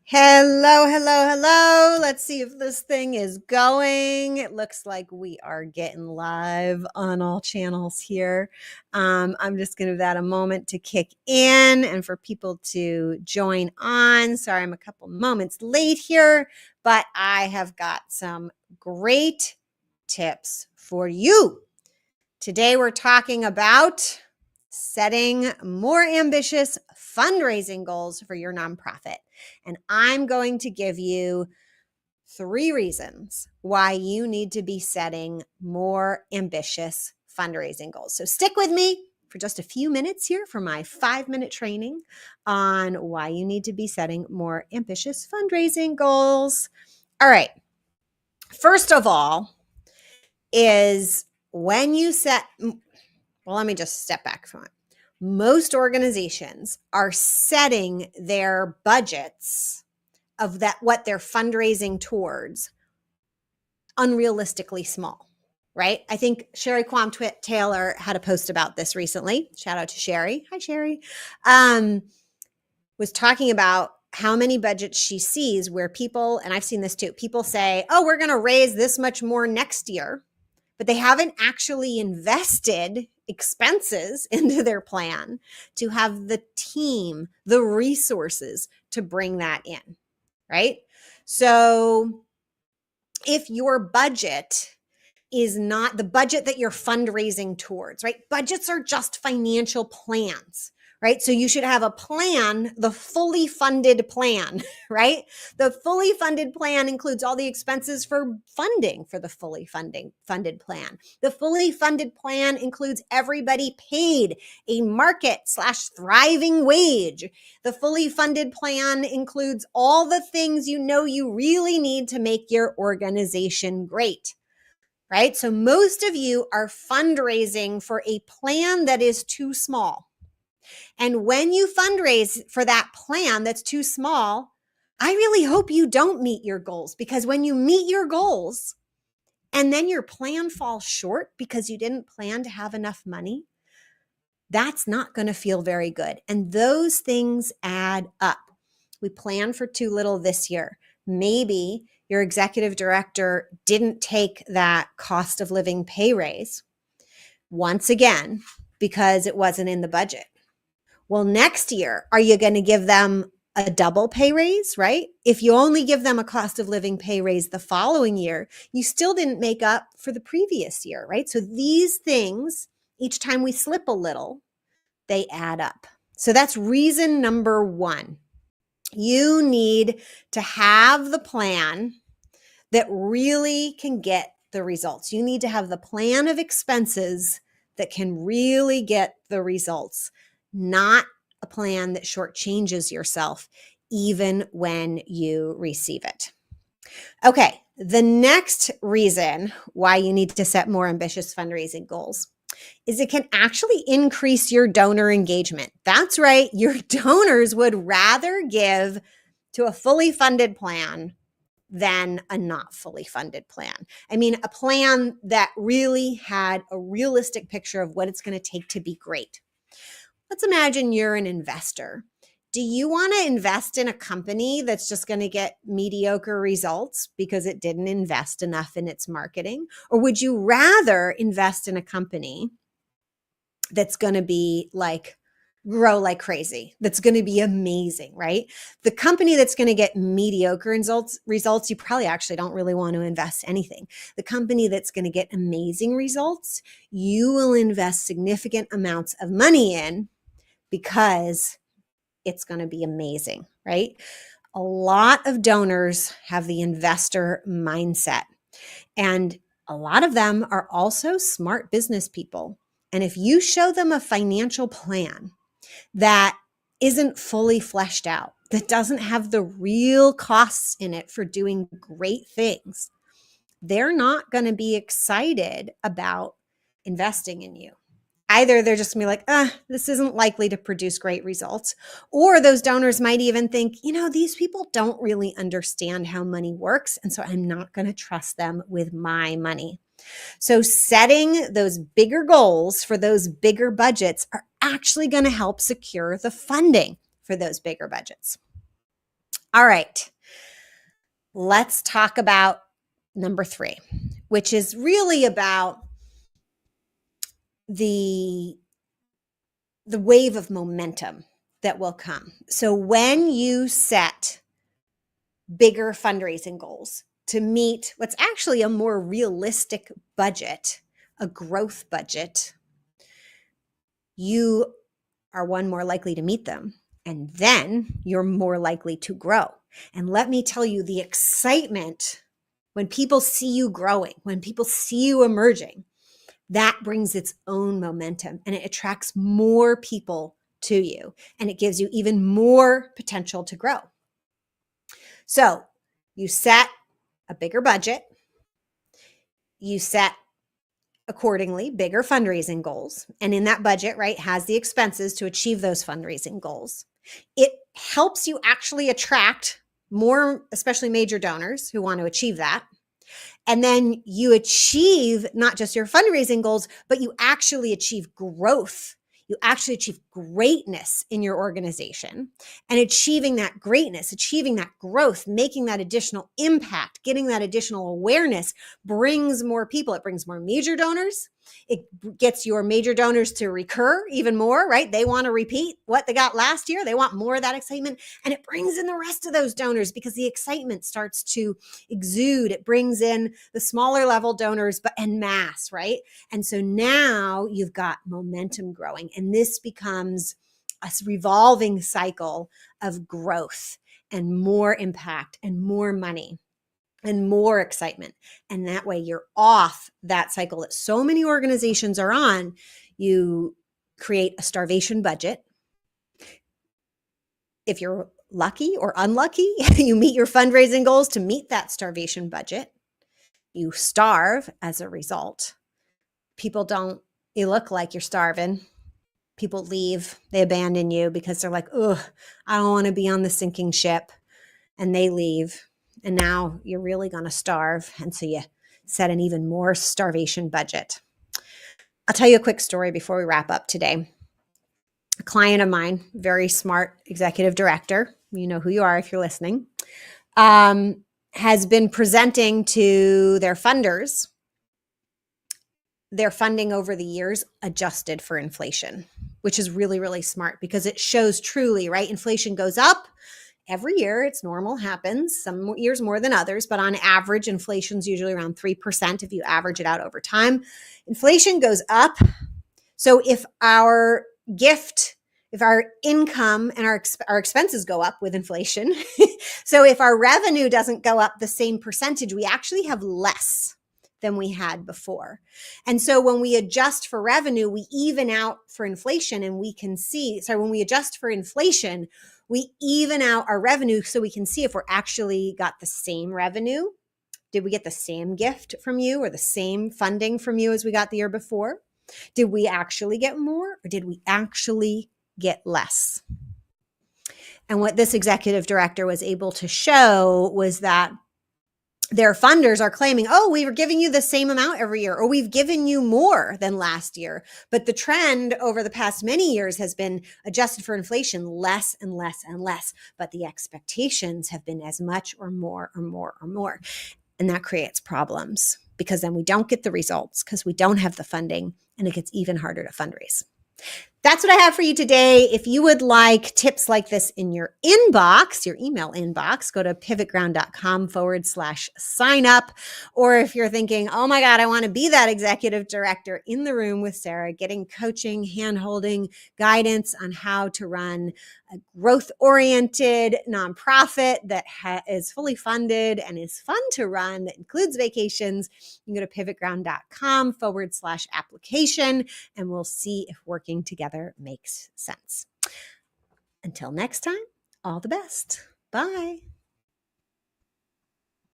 Hello, hello, hello. Let's see if this thing is going. It looks like we are getting live on all channels here. I'm just going to give that a moment to kick in and for people to join on. Sorry, I'm a couple moments late here, but I have got some great tips for you. Today, we're talking about setting more ambitious fundraising goals for your nonprofit. And I'm going to give you 3 reasons why you need to be setting more ambitious fundraising goals. So stick with me for just a few minutes here for my 5-minute training on why you need to be setting more ambitious fundraising goals. All right. First of all, is when you set, well, let me just step back from it. Most organizations are setting their budgets of that what they're fundraising towards unrealistically small, right? I think Sherry Kwam Taylor had a post about this recently. Shout out to Sherry. Hi, Sherry. Was talking about how many budgets she sees where people, and I've seen this too, people say, oh, we're going to raise this much more next year, but they haven't actually invested expenses into their plan to have the team, the resources to bring that in, right? So if your budget is not the budget that you're fundraising towards, right? Budgets are just financial plans, right? So you should have a plan, the fully funded plan, right? The fully funded plan includes all the expenses for funding for the fully funded plan. The fully funded plan includes everybody paid a market/thriving wage. The fully funded plan includes all the things you know you really need to make your organization great. Right? So most of you are fundraising for a plan that is too small. And when you fundraise for that plan that's too small, I really hope you don't meet your goals, because when you meet your goals and then your plan falls short because you didn't plan to have enough money, that's not going to feel very good. And those things add up. We planned for too little this year. Maybe your executive director didn't take that cost of living pay raise, once again, because it wasn't in the budget. Well, next year, are you going to give them a double pay raise, right? If you only give them a cost of living pay raise the following year, you still didn't make up for the previous year, right? So these things, each time we slip a little, they add up. So that's reason number 1. You need to have the plan that really can get the results. You need to have the plan of expenses that can really get the results, not a plan that shortchanges yourself even when you receive it. Okay, the next reason why you need to set more ambitious fundraising goals is it can actually increase your donor engagement. That's right. Your donors would rather give to a fully funded plan than a not fully funded plan. I mean, a plan that really had a realistic picture of what it's going to take to be great. Let's imagine you're an investor. Do you want to invest in a company that's just going to get mediocre results because it didn't invest enough in its marketing? Or would you rather invest in a company that's going to be like grow like crazy, that's going to be amazing, right? The company that's going to get mediocre results, you probably actually don't really want to invest anything. The company that's going to get amazing results, you will invest significant amounts of money in because it's going to be amazing, right? A lot of donors have the investor mindset, and a lot of them are also smart business people. And if you show them a financial plan that isn't fully fleshed out, that doesn't have the real costs in it for doing great things, they're not going to be excited about investing in you. Either they're just going to be like, this isn't likely to produce great results. Or those donors might even think, these people don't really understand how money works, and so I'm not going to trust them with my money. So setting those bigger goals for those bigger budgets are actually going to help secure the funding for those bigger budgets. All right. Let's talk about number 3, which is really about the wave of momentum that will come. So when you set bigger fundraising goals to meet what's actually a more realistic budget, a growth budget, you are more likely to meet them. And then you're more likely to grow. And let me tell you, the excitement when people see you growing, when people see you emerging, that brings its own momentum and it attracts more people to you and it gives you even more potential to grow. So you set a bigger budget, you set accordingly bigger fundraising goals, and in that budget, right, has the expenses to achieve those fundraising goals. It helps you actually attract more, especially major donors who want to achieve that. And then you achieve not just your fundraising goals, but you actually achieve growth. You actually achieve greatness in your organization. And achieving that greatness, achieving that growth, making that additional impact, getting that additional awareness brings more people. It brings more major donors. It gets your major donors to recur even more, right? They want to repeat what they got last year. They want more of that excitement. And it brings in the rest of those donors because the excitement starts to exude. It brings in the smaller level donors, but en masse, right? And so now you've got momentum growing, and this becomes a revolving cycle of growth and more impact and more money and more excitement. And that way you're off that cycle that so many organizations are on. You create a starvation budget. If you're lucky or unlucky, you meet your fundraising goals to meet that starvation budget. You starve as a result. People don't, you look like you're starving. People leave, they abandon you because they're like, ugh, I don't want to be on the sinking ship. And they leave. And now you're really going to starve. And so you set an even more starvation budget. I'll tell you a quick story before we wrap up today. A client of mine, very smart executive director, you know who you are if you're listening, has been presenting to their funders their funding over the years adjusted for inflation, which is really, really smart because it shows truly, right? Inflation goes up every year. It's normal, happens some years more than others, but on average, inflation's usually around 3% if you average it out over time. Inflation goes up. So if our income and our expenses go up with inflation, so if our revenue doesn't go up the same percentage, we actually have less than we had before. And so when we adjust for revenue, we even out for inflation, and we can see, when we adjust for inflation, we even out our revenue so we can see if we're actually got the same revenue. Did we get the same gift from you or the same funding from you as we got the year before? Did we actually get more or did we actually get less? And what this executive director was able to show was that their funders are claiming, oh, we were giving you the same amount every year, or we've given you more than last year. But the trend over the past many years has been adjusted for inflation, less and less and less. But the expectations have been as much or more or more or more. And that creates problems because then we don't get the results because we don't have the funding, and it gets even harder to fundraise. That's what I have for you today. If you would like tips like this in your inbox, your email inbox, go to pivotground.com/sign up. Or if you're thinking, oh my God, I want to be that executive director in the room with Sarah, getting coaching, hand-holding, guidance on how to run a growth-oriented nonprofit that is fully funded and is fun to run, that includes vacations, you can go to pivotground.com/application, and we'll see if working together makes sense. Until next time, all the best. Bye.